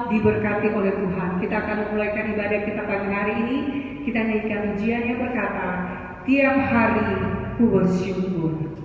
diberkati oleh Tuhan. Kita akan memulaikan ibadah kita pagi hari ini. Kita nyanyikan pujian yang berkata, tiap hari ku bersyukur.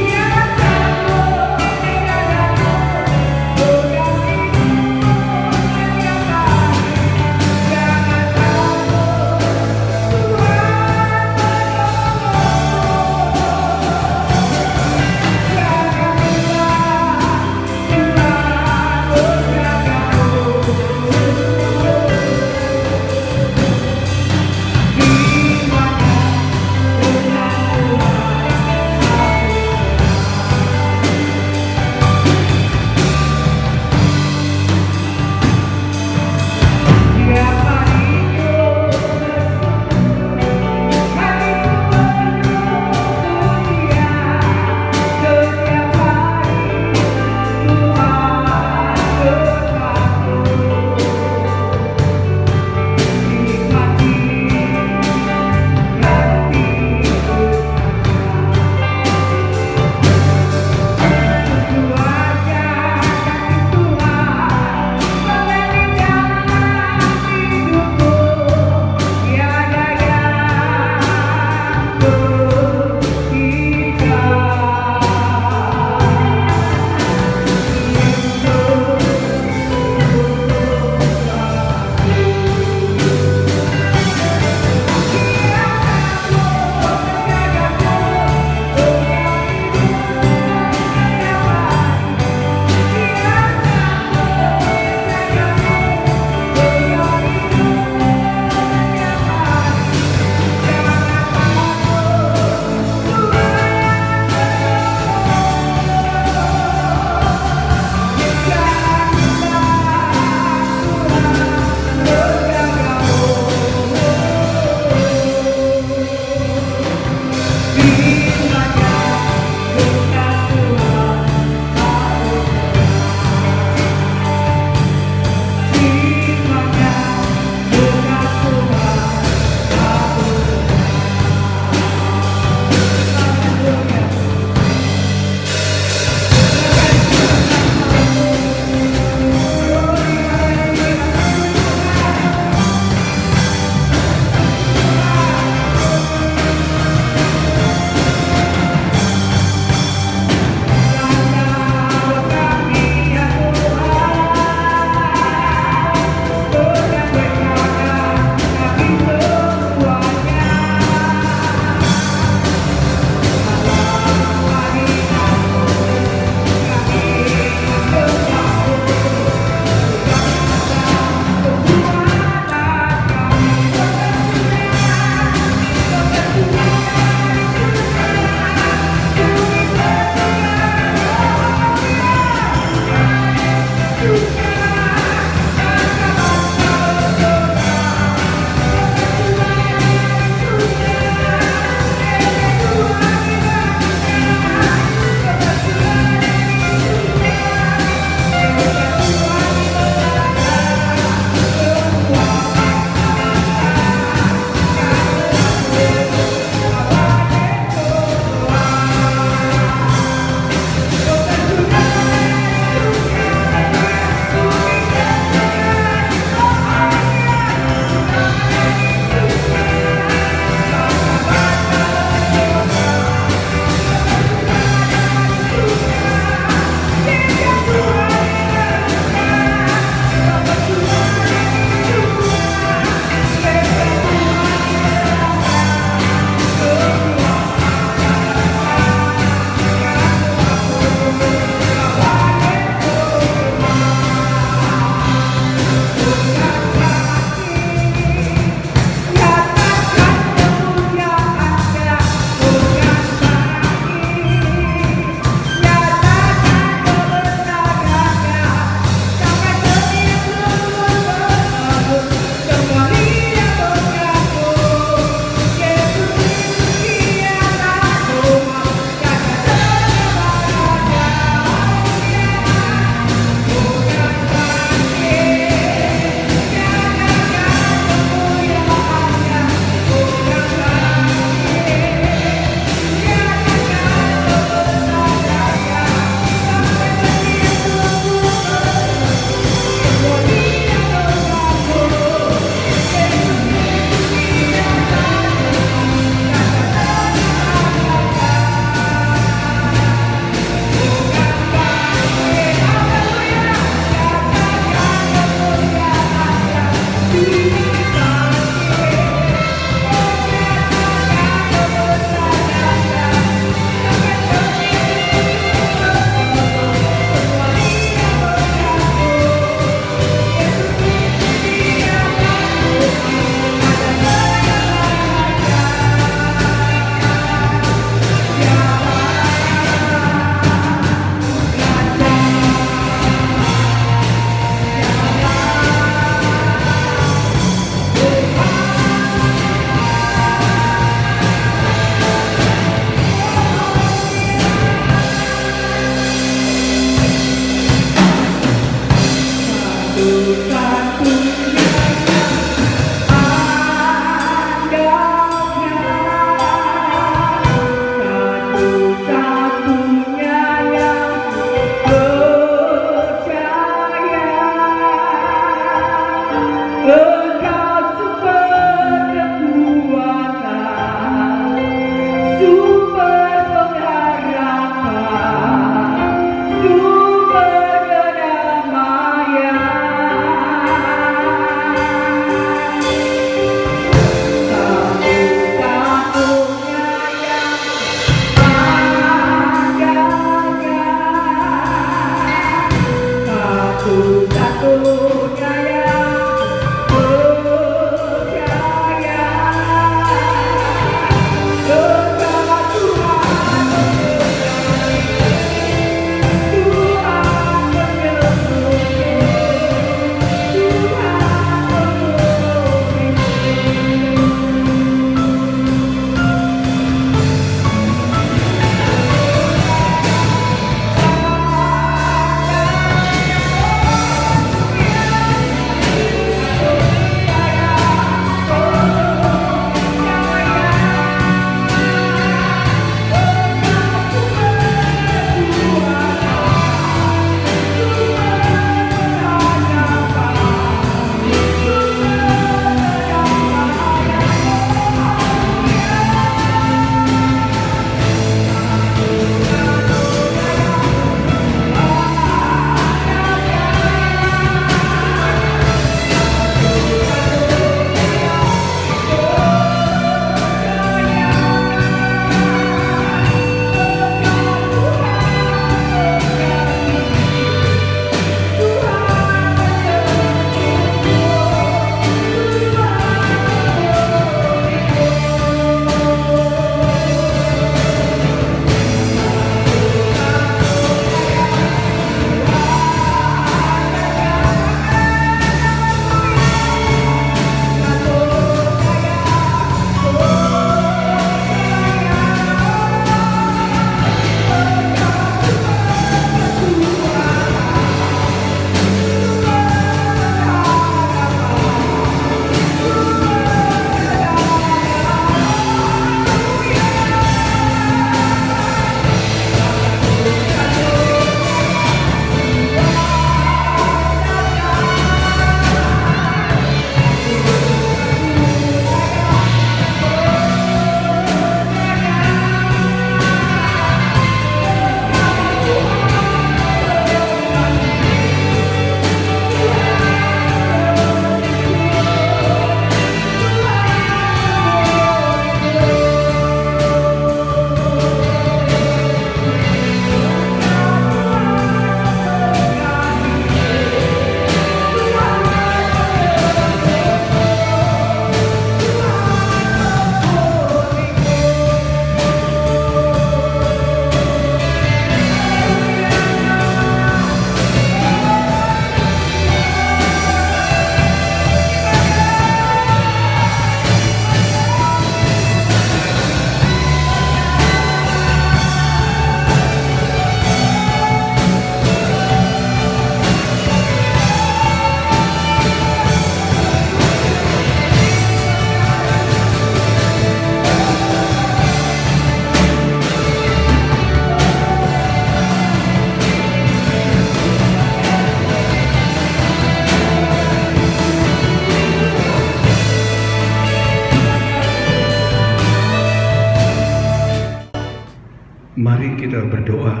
Mari kita berdoa.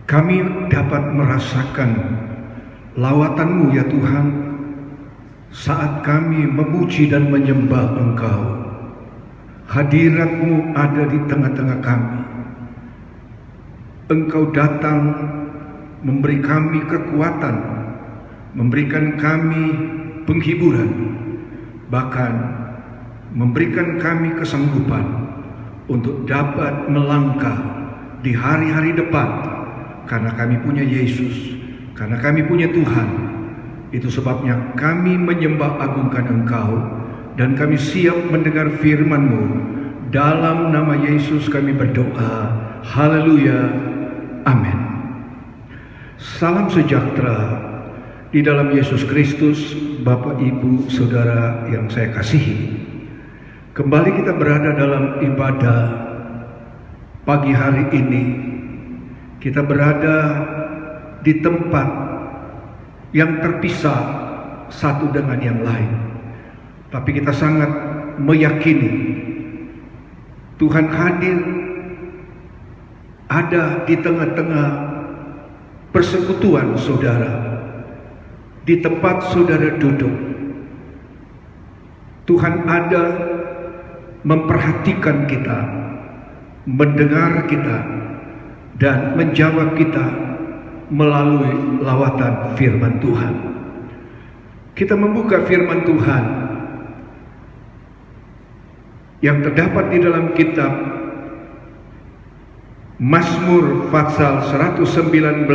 Kami dapat merasakan lawatan-Mu ya Tuhan, saat kami memuji dan menyembah Engkau. Hadirat-Mu ada di tengah-tengah kami. Engkau datang memberi kami kekuatan, memberikan kami penghiburan, bahkan memberikan kami kesanggupan untuk dapat melangkah di hari-hari depan, karena kami punya Yesus, karena kami punya Tuhan. Itu sebabnya kami menyembah agungkan Engkau, dan kami siap mendengar firman-Mu. Dalam nama Yesus kami berdoa. Haleluya. Amin. Salam sejahtera di dalam Yesus Kristus, Bapak, Ibu, Saudara yang saya kasihi. Kembali kita berada dalam ibadah pagi hari ini. Kita berada di tempat yang terpisah satu dengan yang lain, tapi kita sangat meyakini Tuhan hadir ada di tengah-tengah persekutuan saudara, di tempat saudara duduk. Tuhan ada memperhatikan kita, mendengar kita, dan menjawab kita melalui lawatan firman Tuhan. Kita membuka firman Tuhan yang terdapat di dalam kitab Mazmur pasal 119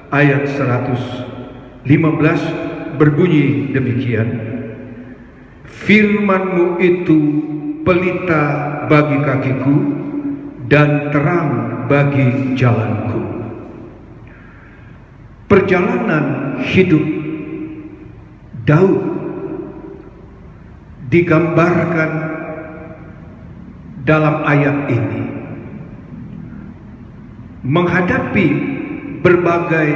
ayat 115 berbunyi demikian. Firman-Mu itu pelita bagi kakiku dan terang bagi jalanku. Perjalanan hidup Daud digambarkan dalam ayat ini. Menghadapi berbagai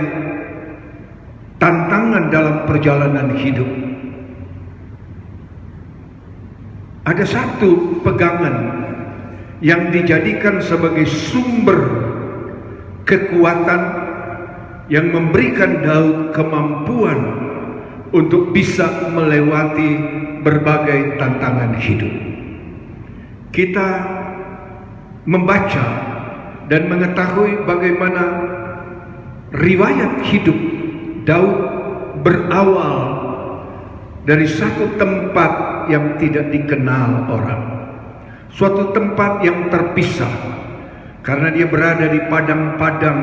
tantangan dalam perjalanan hidup, ada satu pegangan yang dijadikan sebagai sumber kekuatan yang memberikan Daud kemampuan untuk bisa melewati berbagai tantangan hidup. Kita membaca dan mengetahui bagaimana riwayat hidup Daud berawal dari satu tempat yang tidak dikenal orang, suatu tempat yang terpisah, karena dia berada di padang-padang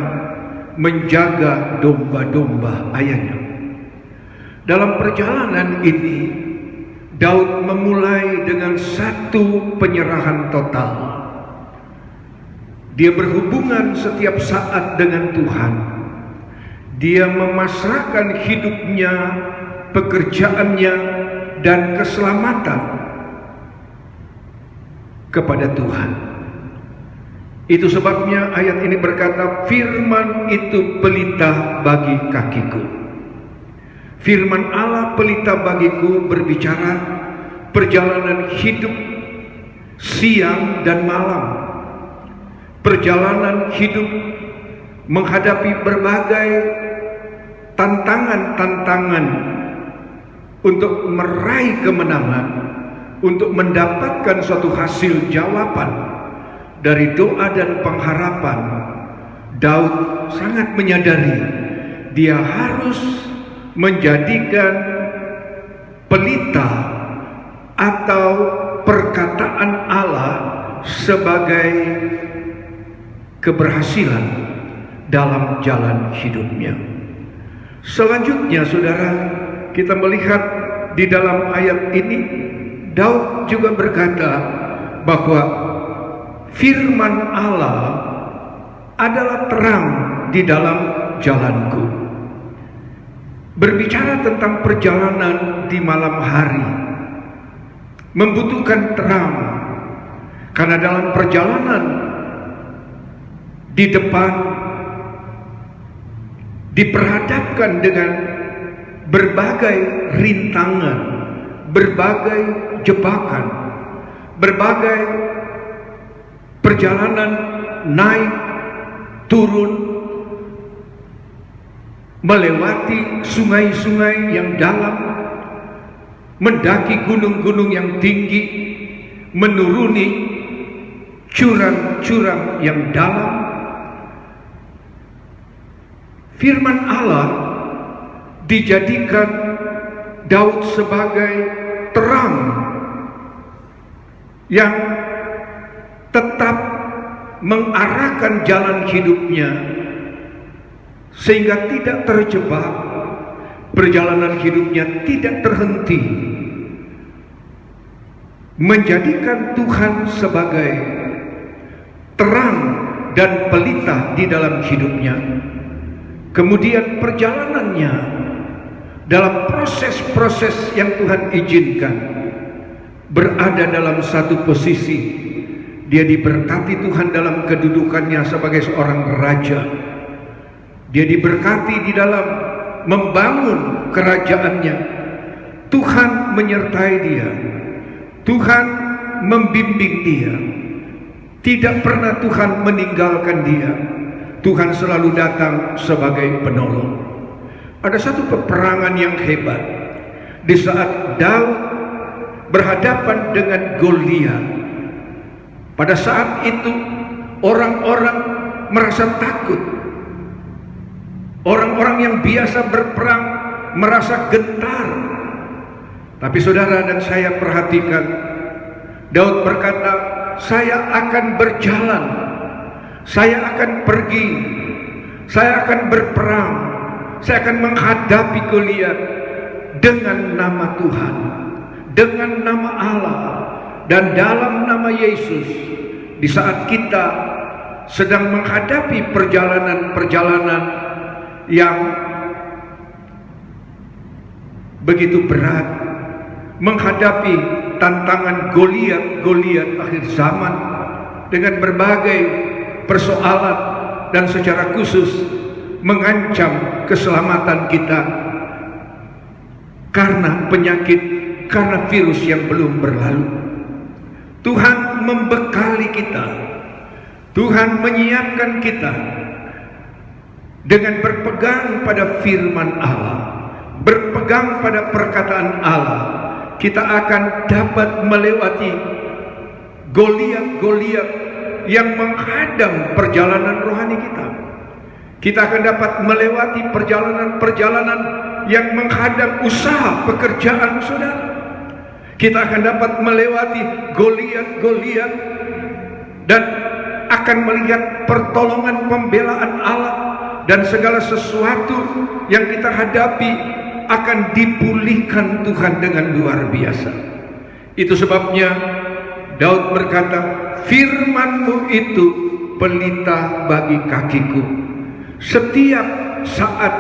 menjaga domba-domba ayahnya. Dalam perjalanan ini, Daud memulai dengan satu penyerahan total. Dia berhubungan setiap saat dengan Tuhan. Dia memasrahkan hidupnya, pekerjaannya, dan keselamatan kepada Tuhan. Itu sebabnya ayat ini berkata, firman itu pelita bagi kakiku. Firman Allah pelita bagiku berbicara perjalanan hidup siang dan malam. Perjalanan hidup menghadapi berbagai tantangan-tantangan untuk meraih kemenangan, untuk mendapatkan suatu hasil jawaban dari doa dan pengharapan. Daud sangat menyadari dia harus menjadikan pelita atau perkataan Allah sebagai keberhasilan dalam jalan hidupnya. Selanjutnya saudara, kita melihat di dalam ayat ini Daud juga berkata bahwa firman Allah adalah terang di dalam jalanku. Berbicara tentang perjalanan di malam hari membutuhkan terang, karena dalam perjalanan di depan diperhadapkan dengan berbagai rintangan, berbagai jebakan, berbagai perjalanan naik turun, melewati sungai-sungai yang dalam, mendaki gunung-gunung yang tinggi, menuruni jurang-jurang yang dalam. Firman Allah dijadikan Daud sebagai terang yang tetap mengarahkan jalan hidupnya sehingga tidak terjebak, perjalanan hidupnya tidak terhenti, menjadikan Tuhan sebagai terang dan pelita di dalam hidupnya. Kemudian perjalanannya dalam proses-proses yang Tuhan izinkan berada dalam satu posisi. Dia diberkati Tuhan dalam kedudukannya sebagai seorang raja. Dia diberkati di dalam membangun kerajaannya. Tuhan menyertai dia. Tuhan membimbing dia. Tidak pernah Tuhan meninggalkan dia. Tuhan selalu datang sebagai penolong. Ada satu peperangan yang hebat di saat Daud berhadapan dengan Goliat. Pada saat itu orang-orang merasa takut. Orang-orang yang biasa berperang merasa gentar. Tapi saudara dan saya perhatikan, Daud berkata, saya akan berjalan, saya akan pergi, saya akan berperang, saya akan menghadapi Goliat dengan nama Tuhan, dengan nama Allah, dan dalam nama Yesus. Di saat kita sedang menghadapi perjalanan-perjalanan yang begitu berat, menghadapi tantangan Goliat akhir zaman dengan berbagai persoalan dan secara khusus mengancam keselamatan kita karena penyakit, karena virus yang belum berlalu. Tuhan membekali kita, Tuhan menyiapkan kita dengan berpegang pada firman Allah, berpegang pada perkataan Allah. Kita akan dapat melewati Goliat yang menghadang perjalanan rohani kita. Kita akan dapat melewati perjalanan-perjalanan yang menghadang usaha pekerjaan saudara. Kita akan dapat melewati Goliat dan akan melihat pertolongan pembelaan Allah, dan segala sesuatu yang kita hadapi akan dipulihkan Tuhan dengan luar biasa. Itu sebabnya Daud berkata, firman-Mu itu pelita bagi kakiku. Setiap saat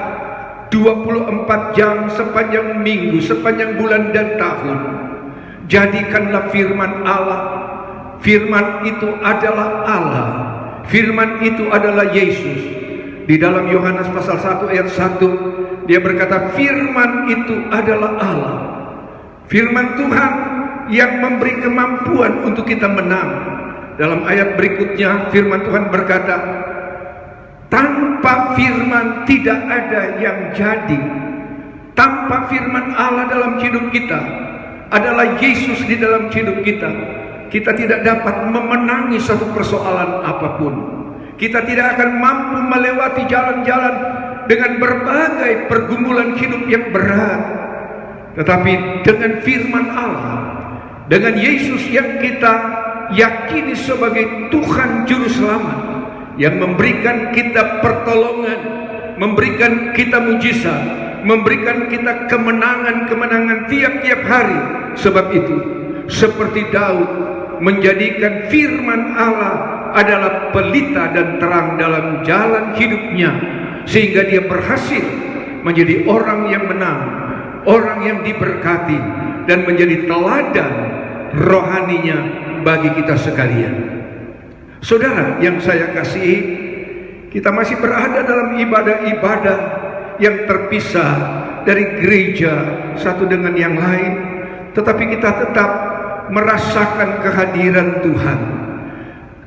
24 jam sepanjang minggu, sepanjang bulan dan tahun, jadikanlah firman Allah. Firman itu adalah Allah. Firman itu adalah Yesus. Di dalam Yohanes pasal 1 ayat 1, dia berkata, firman itu adalah Allah. Firman Tuhan yang memberi kemampuan untuk kita menang. Dalam ayat berikutnya firman Tuhan berkata, tanpa firman tidak ada yang jadi. Tanpa firman Allah dalam hidup kita, adalah Yesus di dalam hidup kita, kita tidak dapat memenangi satu persoalan apapun. Kita tidak akan mampu melewati jalan-jalan dengan berbagai pergumulan hidup yang berat. Tetapi dengan firman Allah, dengan Yesus yang kita yakini sebagai Tuhan Juru Selamat, yang memberikan kita pertolongan, memberikan kita mujizat, memberikan kita kemenangan-kemenangan tiap-tiap hari. Sebab itu, seperti Daud menjadikan firman Allah adalah pelita dan terang dalam jalan hidupnya, sehingga dia berhasil menjadi orang yang menang, orang yang diberkati, dan menjadi teladan rohaninya bagi kita sekalian. Saudara yang saya kasihi, kita masih berada dalam ibadah-ibadah yang terpisah dari gereja satu dengan yang lain, tetapi kita tetap merasakan kehadiran Tuhan.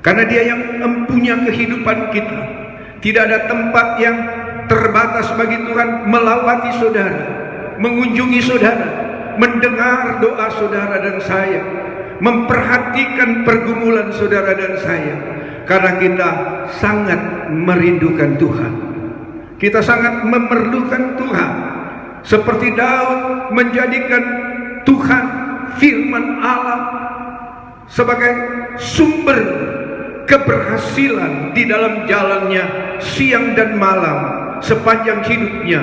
Karena Dia yang mempunyai kehidupan kita. Tidak ada tempat yang terbatas bagi Tuhan melawati saudara, mengunjungi saudara, mendengar doa saudara dan saya, memperhatikan pergumulan saudara dan saya. Karena kita sangat merindukan Tuhan. Kita sangat memerlukan Tuhan. Seperti Daud menjadikan Tuhan, firman Allah, sebagai sumber keberhasilan di dalam jalannya siang dan malam sepanjang hidupnya.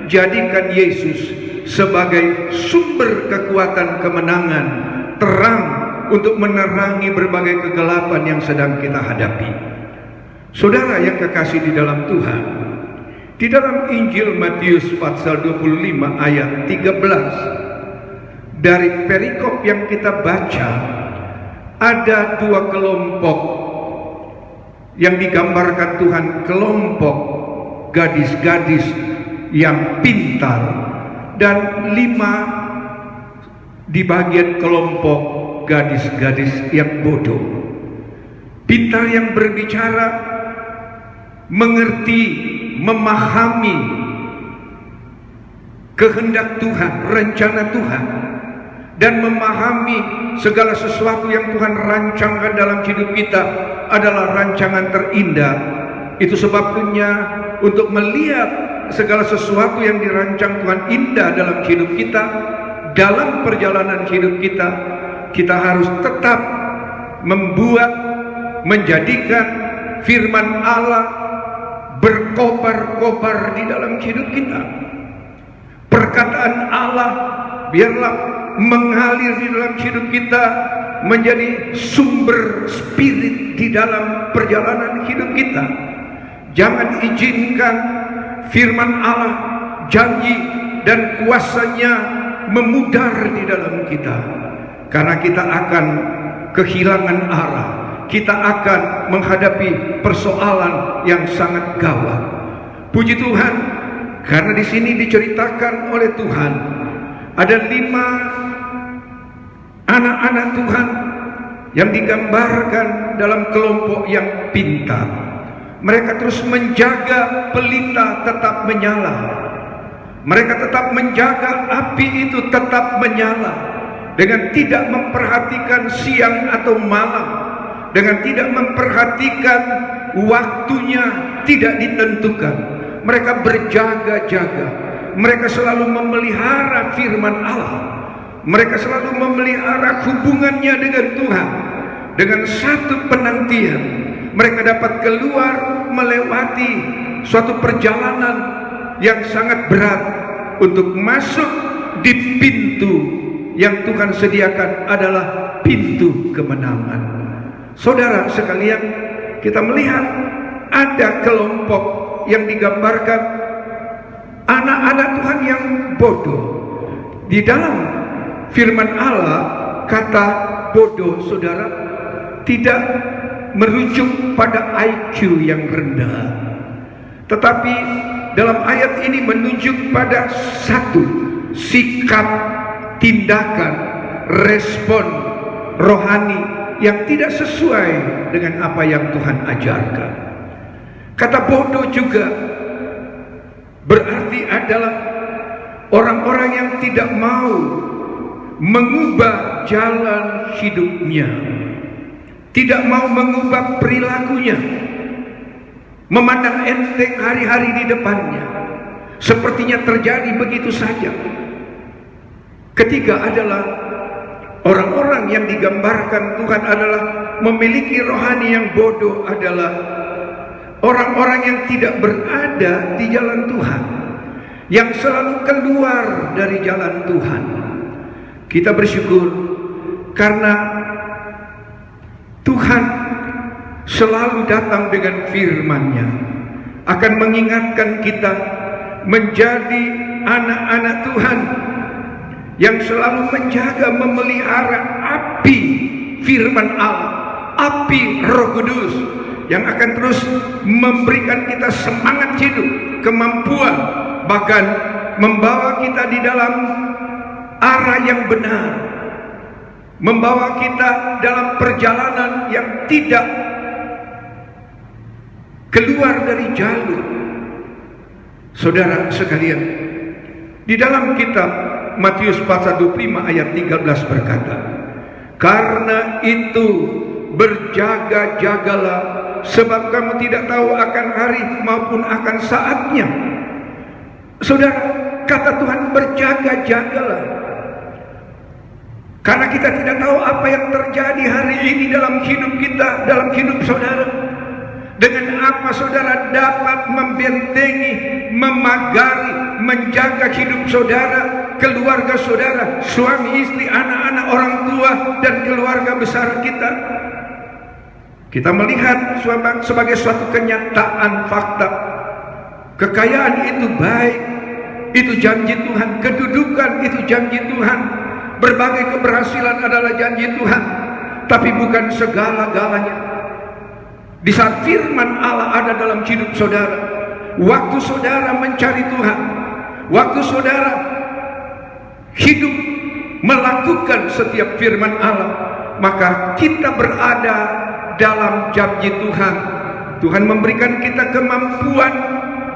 Jadikan Yesus sebagai sumber kekuatan kemenangan, terang untuk menerangi berbagai kegelapan yang sedang kita hadapi. Saudara yang kekasih di dalam Tuhan, di dalam Injil Matius pasal 25 ayat 13, dari perikop yang kita baca, ada dua kelompok yang digambarkan Tuhan, kelompok gadis-gadis yang pintar, dan 5 di bagian kelompok gadis-gadis yang bodoh. Pintar yang berbicara, mengerti, memahami kehendak Tuhan, rencana Tuhan, dan memahami segala sesuatu yang Tuhan rancangkan dalam hidup kita adalah rancangan terindah. Itu sebabnya untuk melihat segala sesuatu yang dirancang Tuhan indah dalam hidup kita, dalam perjalanan hidup kita, kita harus tetap membuat, menjadikan firman Allah berkobar-kobar di dalam hidup kita. Perkataan Allah biarlah mengalir di dalam hidup kita, menjadi sumber spirit di dalam perjalanan hidup kita. Jangan izinkan firman Allah, janji dan kuasanya memudar di dalam kita, karena kita akan kehilangan arah. Kita akan menghadapi persoalan yang sangat gawat. Puji Tuhan, karena di sini diceritakan oleh Tuhan ada 5 anak-anak Tuhan yang digambarkan dalam kelompok yang pintar. Mereka terus menjaga pelita tetap menyala. Mereka tetap menjaga api itu tetap menyala, dengan tidak memperhatikan siang atau malam, dengan tidak memperhatikan waktunya tidak ditentukan. Mereka berjaga-jaga. Mereka selalu memelihara firman Allah. Mereka selalu memelihara hubungannya dengan Tuhan. Dengan satu penantian, mereka dapat keluar melewati suatu perjalanan yang sangat berat untuk masuk di pintu yang Tuhan sediakan, adalah pintu kemenangan. Saudara sekalian, kita melihat ada kelompok yang digambarkan anak-anak Tuhan yang bodoh. Di dalam firman Allah, kata bodoh, saudara, tidak merujuk pada IQ yang rendah, tetapi dalam ayat ini menunjuk pada satu sikap, tindakan, respon rohani yang tidak sesuai dengan apa yang Tuhan ajarkan. Kata bodoh juga berarti adalah orang-orang yang tidak mau mengubah jalan hidupnya, tidak mau mengubah perilakunya, memandang enteng hari-hari di depannya, sepertinya terjadi begitu saja. Ketiga adalah orang-orang yang digambarkan Tuhan adalah memiliki rohani yang bodoh, adalah orang-orang yang tidak berada di jalan Tuhan, yang selalu keluar dari jalan Tuhan. Kita bersyukur karena Tuhan selalu datang dengan firman-Nya, akan mengingatkan kita menjadi anak-anak Tuhan yang selalu menjaga, memelihara api firman Allah, api Roh Kudus, yang akan terus memberikan kita semangat hidup, kemampuan, bahkan membawa kita di dalam arah yang benar, membawa kita dalam perjalanan yang tidak keluar dari jalur. Saudara sekalian, di dalam kitab Matius pasal 25 ayat 13 berkata, karena itu berjaga-jagalah, sebab kamu tidak tahu akan hari maupun akan saatnya. Saudara, kata Tuhan berjaga-jagalah. Karena kita tidak tahu apa yang terjadi hari ini dalam hidup kita, dalam hidup saudara. Dengan apa saudara dapat membentengi, memagari, menjaga hidup saudara, keluarga saudara, suami, istri, anak-anak, orang tua, dan keluarga besar kita. Kita melihat sebagai suatu kenyataan fakta. Kekayaan itu baik, itu janji Tuhan. Kedudukan itu janji Tuhan. Berbagai keberhasilan adalah janji Tuhan. Tapi bukan segala-galanya. Di saat firman Allah ada dalam hidup saudara, waktu saudara mencari Tuhan, waktu saudara hidup melakukan setiap firman Allah, maka kita berada dalam janji Tuhan. Tuhan memberikan kita kemampuan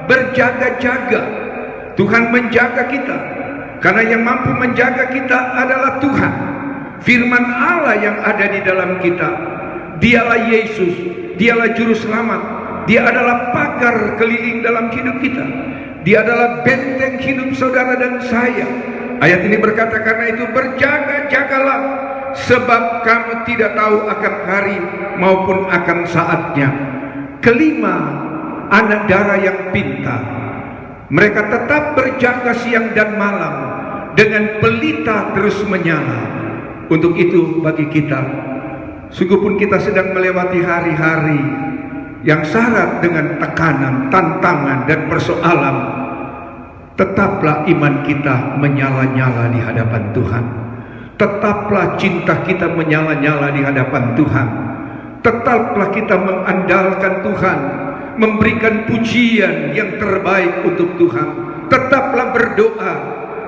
berjaga-jaga. Tuhan menjaga kita, karena yang mampu menjaga kita adalah Tuhan. Firman Allah yang ada di dalam kita, Dialah Yesus, Dialah Juru Selamat. Dia adalah pagar keliling dalam hidup kita. Dia adalah benteng hidup saudara dan saya. Ayat ini berkata, karena itu berjaga-jagalah, sebab kamu tidak tahu akan hari maupun akan saatnya. Kelima, anak darah yang pintar. Mereka tetap berjaga siang dan malam dengan pelita terus menyala. Untuk itu bagi kita, sungguh pun kita sedang melewati hari-hari yang syarat dengan tekanan, tantangan, dan persoalan, tetaplah iman kita menyala-nyala di hadapan Tuhan. Tetaplah cinta kita menyala-nyala di hadapan Tuhan. Tetaplah kita mengandalkan Tuhan, memberikan pujian yang terbaik untuk Tuhan. Tetaplah berdoa,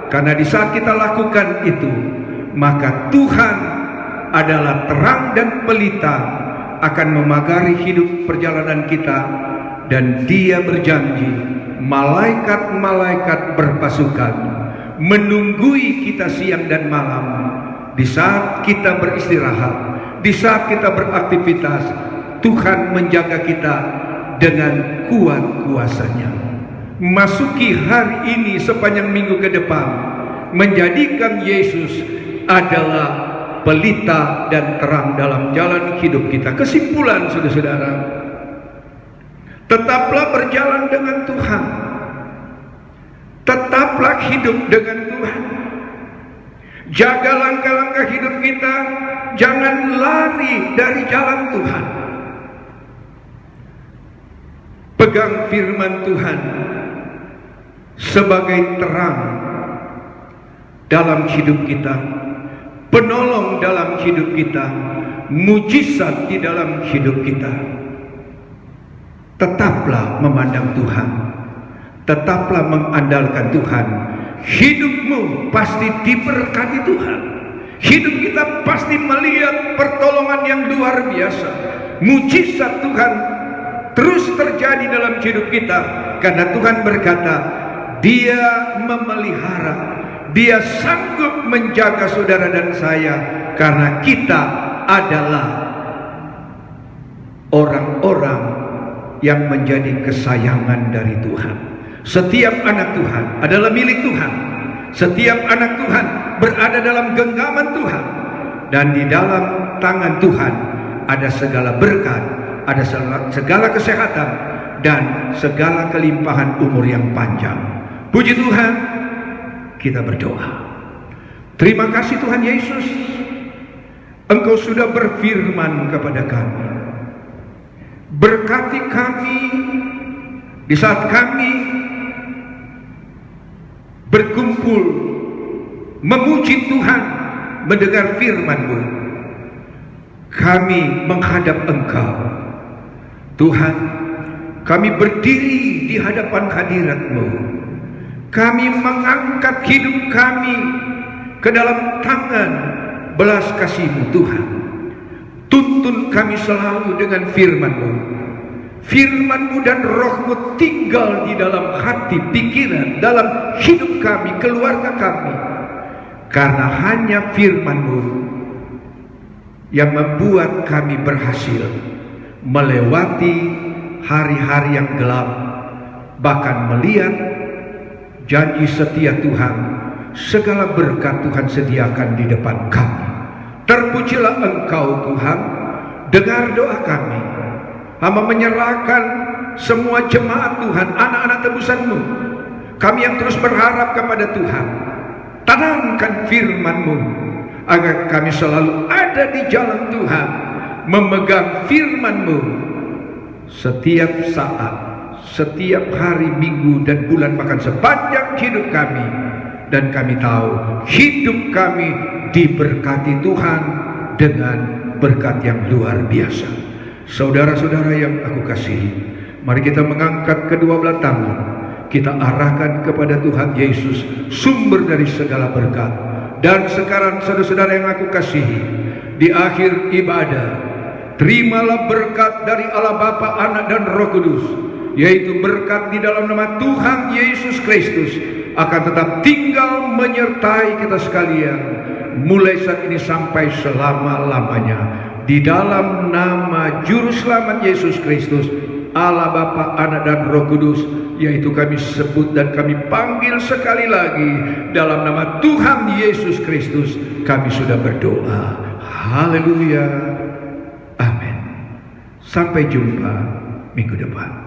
karena di saat kita lakukan itu, maka Tuhan adalah terang dan pelita akan memagari hidup perjalanan kita. Dan Dia berjanji, malaikat-malaikat berpasukan menunggui kita siang dan malam. Di saat kita beristirahat, di saat kita beraktivitas, Tuhan menjaga kita dengan kuat kuasanya. Masuki hari ini sepanjang minggu ke depan, menjadikan Yesus adalah pelita dan terang dalam jalan hidup kita. Kesimpulan, saudara-saudara, tetaplah berjalan dengan Tuhan. Tetaplah hidup dengan Tuhan. Jaga langkah-langkah hidup kita, jangan lari dari jalan Tuhan. Pegang firman Tuhan sebagai terang dalam hidup kita, penolong dalam hidup kita, mujizat di dalam hidup kita. Tetaplah memandang Tuhan, tetaplah mengandalkan Tuhan. Hidupmu pasti diberkati Tuhan. Hidup kita pasti melihat pertolongan yang luar biasa. Mujizat Tuhan terus terjadi dalam hidup kita, karena Tuhan berkata, Dia memelihara, Dia sanggup menjaga saudara dan saya, karena kita adalah orang-orang yang menjadi kesayangan dari Tuhan. Setiap anak Tuhan adalah milik Tuhan. Setiap anak Tuhan berada dalam genggaman Tuhan. Dan di dalam tangan Tuhan ada segala berkat, ada segala kesehatan, dan segala kelimpahan umur yang panjang. Puji Tuhan, kita berdoa. Terima kasih Tuhan Yesus, Engkau sudah berfirman kepada kami. Berkati kami di saat kami berkumpul memuji Tuhan, mendengar firman-Mu. Kami menghadap Engkau Tuhan. Kami berdiri di hadapan hadirat-Mu. Kami mengangkat hidup kami ke dalam tangan belas kasih-Mu Tuhan. Tuntun kami selalu dengan firman-Mu. firman-Mu dan Roh-Mu tinggal di dalam hati, pikiran, dalam hidup kami, keluarga kami. Karena hanya firman-Mu yang membuat kami berhasil melewati hari-hari yang gelap, bahkan melihat janji setia Tuhan. Segala berkat Tuhan sediakan di depan kami. Terpujilah Engkau Tuhan, dengar doa kami. Hamba menyerahkan semua jemaat Tuhan, anak-anak tebusan-Mu, kami yang terus berharap kepada Tuhan. Tanamkan firman-Mu agar kami selalu ada di jalan Tuhan, memegang firman-Mu setiap saat, setiap hari, minggu, dan bulan, bahkan sepanjang hidup kami. Dan kami tahu hidup kami diberkati Tuhan dengan berkat yang luar biasa. Saudara-saudara yang aku kasihi, mari kita mengangkat kedua belah tangan, kita arahkan kepada Tuhan Yesus, sumber dari segala berkat. Dan sekarang saudara-saudara yang aku kasihi, di akhir ibadah, terimalah berkat dari Allah Bapa, Anak, dan Roh Kudus, yaitu berkat di dalam nama Tuhan Yesus Kristus akan tetap tinggal menyertai kita sekalian mulai saat ini sampai selama-lamanya. Di dalam nama Juru Selamat Yesus Kristus, Allah Bapa, Anak, dan Roh Kudus, yaitu kami sebut dan kami panggil sekali lagi dalam nama Tuhan Yesus Kristus, kami sudah berdoa. Haleluya. Amin. Sampai jumpa minggu depan.